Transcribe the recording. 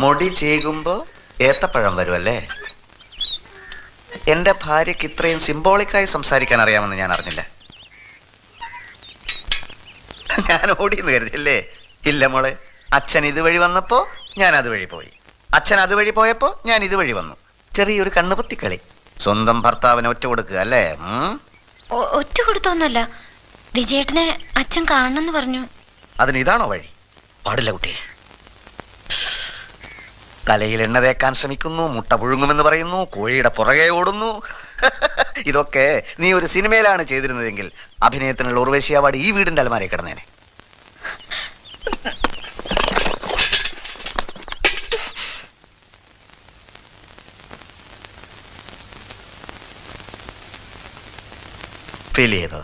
മുടി ചീകുമ്പോ ഏത്തപ്പഴം വരുമല്ലേ? എന്റെ ഭാര്യക്ക് ഇത്രയും സിംബോളിക്കായി സംസാരിക്കാൻ അറിയാമെന്ന് ഞാൻ അറിഞ്ഞില്ല. ഞാൻ ഓടിയെന്ന് കരുതില്ലേ? ഇല്ല മോളെ, അച്ഛൻ ഇതുവഴി വന്നപ്പോ ഞാൻ അതുവഴി പോയി, അച്ഛൻ അതുവഴി പോയപ്പോ ഞാൻ ഇതുവഴി വന്നു. ചെറിയൊരു കണ്ണുപൊത്തിക്കളി. സ്വന്തം ഭർത്താവിന് ഒറ്റ കൊടുക്കുക അല്ലേ? ഒറ്റ കൊടുത്തൊന്നുമല്ല, വിജയേട്ടനെ അച്ഛൻ കാണണമെന്ന് പറഞ്ഞു. അതിന് ഇതാണോ വഴി? പാടില്ല കുട്ടി. തലയിൽ എണ്ണ തേക്കാൻ ശ്രമിക്കുന്നു, മുട്ട പുഴുങ്ങുമെന്ന് പറയുന്നു, കോഴിയുടെ പുറകെ ഓടുന്നു. ഇതൊക്കെ നീ ഒരു സിനിമയിലാണ് ചെയ്തിരുന്നതെങ്കിൽ അഭിനയത്തിനുള്ള ഉർവശി അവാർഡ് ഈ വീടിന്റെ അലമാരയിൽ കിടന്നേനെ. ഫീൽ ചെയ്തോ?